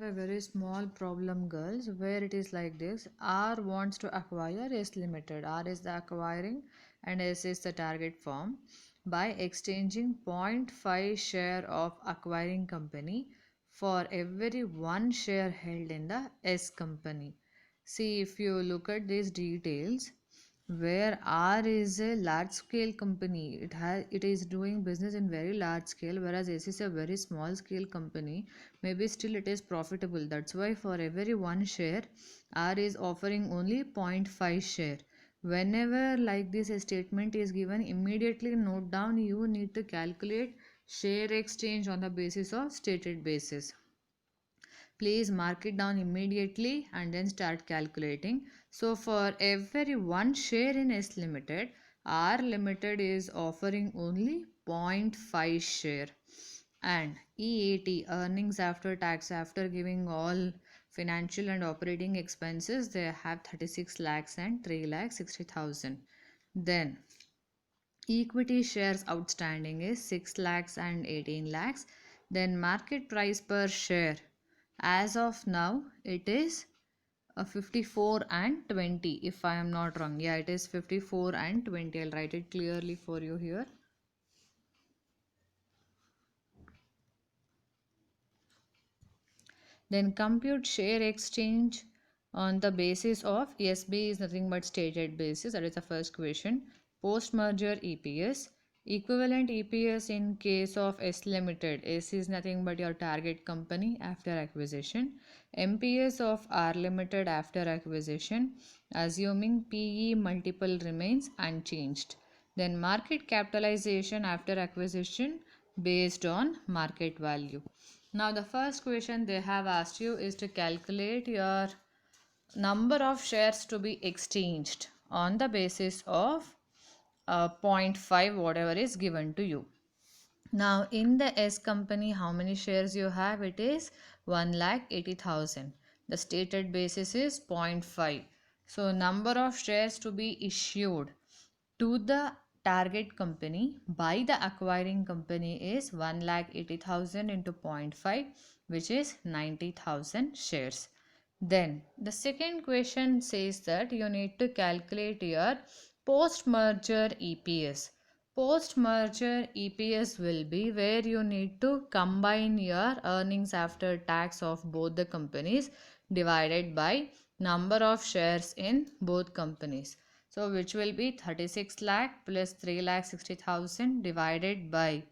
have a very small problem, girls, where it is like this. R wants to acquire S Limited. R is the acquiring and S is the target firm by exchanging 0.5 share of acquiring company for every 1 share held in the S company. See, if you look at these details, where R is a large scale company, it is doing business in very large scale, whereas S is a very small scale company. Maybe still it is profitable. That's why for every 1 share, R is offering only 0.5 share. Whenever like this a statement is given, immediately note down, you need to calculate share exchange on the basis of stated basis. Please mark it down immediately and then start calculating. So for every 1 share in S Limited, R Limited is offering only 0.5 share, and EAT, earnings after tax, after giving all financial and operating expenses, they have 36 lakhs and 3 lakhs 60,000. Then equity shares outstanding is 6 lakhs and 18 lakhs. Then market price per share, as of now it is 54 and 20, if I am not wrong. Yeah, it is 54 and 20. I'll write it clearly for you here. Then compute share exchange on the basis of SB is nothing but stated basis. That is the first question. Post merger EPS. Equivalent EPS in case of S Limited. S is nothing but your target company after acquisition. MPS of R Limited after acquisition, assuming PE multiple remains unchanged. Then market capitalization after acquisition based on market value. Now the first question they have asked you is to calculate your number of shares to be exchanged on the basis of 0.5 whatever is given to you. Now in the S company, how many shares you have? It is 1,80,000. The stated basis is 0.5. So number of shares to be issued to the target company by the acquiring company is 1,80,000 into 0.5, which is 90,000 shares. Then the second question says that you need to calculate your post merger EPS. Post merger EPS will be where you need to combine your earnings after tax of both the companies divided by number of shares in both companies. So which will be 36 lakh plus 3 lakh 60,000 divided by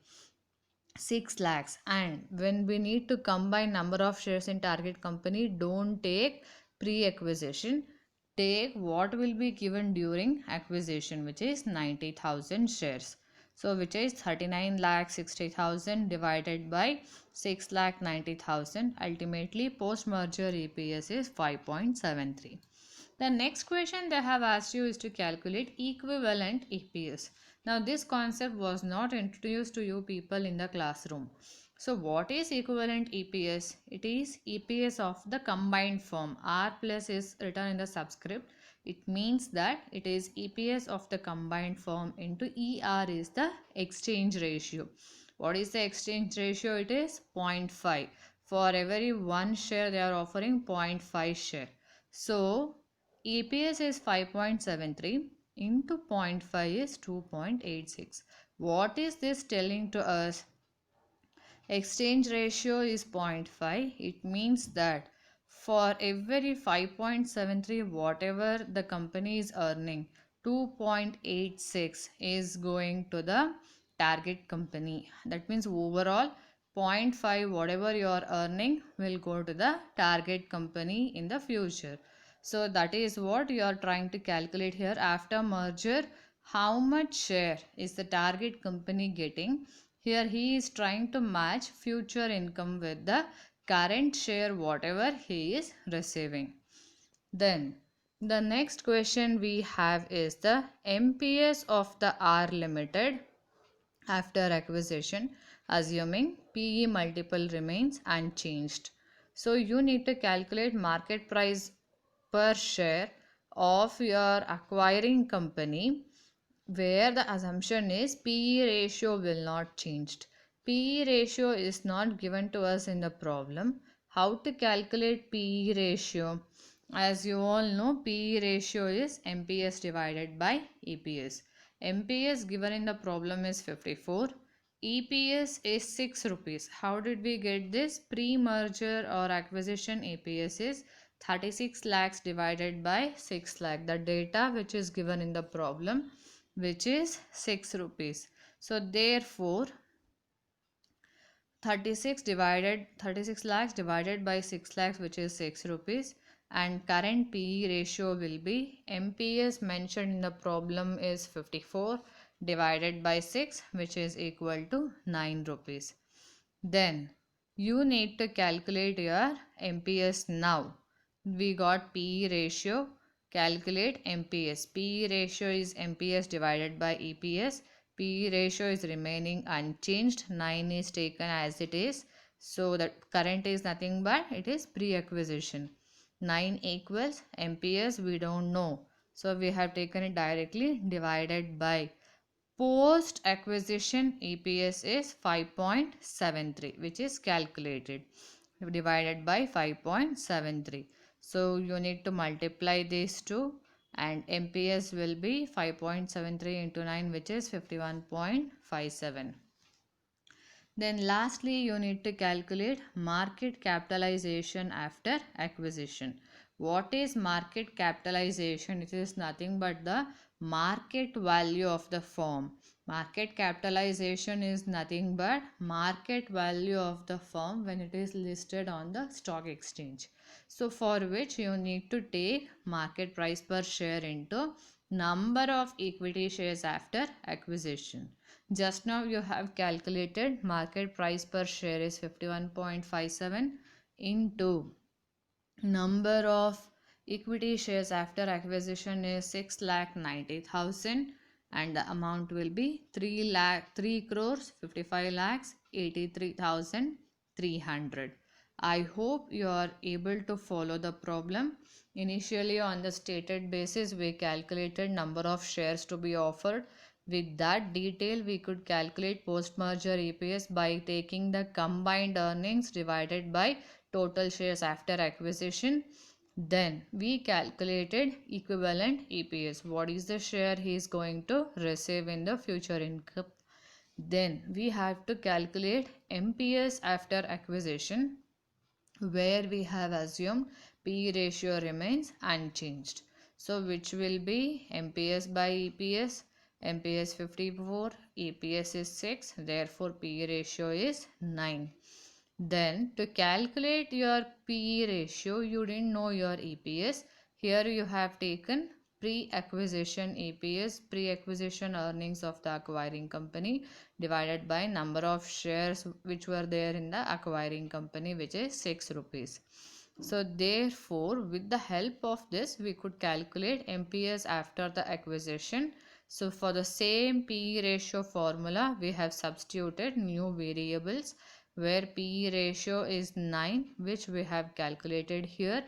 6 lakhs. And when we need to combine number of shares in target company, don't take pre-acquisition. Take what will be given during acquisition, which is 90,000 shares. So which is 39 lakh 60,000 divided by 6 lakh 90,000. Ultimately post merger EPS is 5.73. The next question they have asked you is to calculate equivalent EPS. Now this concept was not introduced to you people in the classroom. So what is equivalent EPS? It is EPS of the combined firm. R plus is written in the subscript. It means that it is EPS of the combined firm into ER is the exchange ratio. What is the exchange ratio? It is 0.5. For every 1 share they are offering 0.5 share. So EPS is 5.73 into 0.5 is 2.86. What is this telling to us? Exchange ratio is 0.5. It means that for every 5.73 whatever the company is earning, 2.86 is going to the target company. That means overall 0.5 whatever you are earning will go to the target company in the future. So that is what you are trying to calculate here. After merger, how much share is the target company getting? Here he is trying to match future income with the current share whatever he is receiving. Then the next question we have is the MPS of the R Limited after acquisition, assuming PE multiple remains unchanged. So you need to calculate market price per share of your acquiring company, where the assumption is PE ratio will not change. PE ratio is not given to us in the problem. How to calculate PE ratio? As you all know, PE ratio is MPS divided by EPS. MPS given in the problem is 54. EPS is 6 rupees. How did we get this? Pre-merger or acquisition EPS is 36 lakhs divided by 6 lakh. The data which is given in the problem, which is 6 rupees. So therefore 36 lakhs divided by 6 lakhs, which is 6 rupees, and current PE ratio will be MPS mentioned in the problem is 54 divided by 6, which is equal to 9 rupees. Then you need to calculate your MPS now. We got PE ratio, calculate MPS. PE ratio is MPS divided by EPS. PE ratio is remaining unchanged. 9 is taken as it is. So that current is nothing but it is pre-acquisition. 9 equals MPS we don't know. So we have taken it directly divided by post acquisition EPS is 5.73, which is calculated divided by 5.73. So you need to multiply these two and MPS will be 5.73 into 9, which is 51.57. Then lastly, you need to calculate market capitalization after acquisition. What is market capitalization? It is nothing but the market value of the firm. Market capitalization is nothing but market value of the firm when it is listed on the stock exchange. So for which you need to take market price per share into number of equity shares after acquisition. Just now you have calculated market price per share is 51.57 into number of equity shares after acquisition is 6,90,000 and the amount will be 3 crores 55 lakhs 83,300. I hope you are able to follow the problem. Initially on the stated basis we calculated number of shares to be offered. With that detail we could calculate post merger EPS by taking the combined earnings divided by total shares after acquisition. Then we calculated equivalent EPS. What is the share he is going to receive in the future income? Then we have to calculate MPS after acquisition, where we have assumed P ratio remains unchanged. So which will be MPS by EPS? MPS 54, EPS is 6, therefore P ratio is 9. Then to calculate your PE ratio, you didn't know your EPS. Here you have taken pre-acquisition EPS, pre-acquisition earnings of the acquiring company divided by number of shares which were there in the acquiring company, which is 6 rupees. So therefore with the help of this we could calculate MPS after the acquisition. So for the same PE ratio formula we have substituted new variables, where PE ratio is 9, which we have calculated here,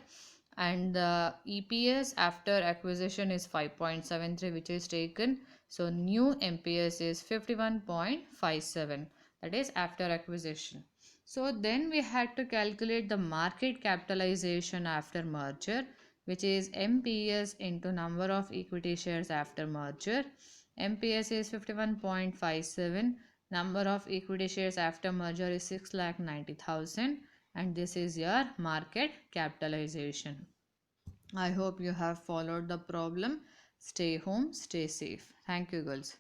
and the EPS after acquisition is 5.73, which is taken. So new MPS is 51.57, that is after acquisition. So then we had to calculate the market capitalization after merger, which is MPS into number of equity shares after merger. MPS is 51.57. Number of equity shares after merger is 6,90,000 and this is your market capitalization. I hope you have followed the problem. Stay home, stay safe. Thank you, girls.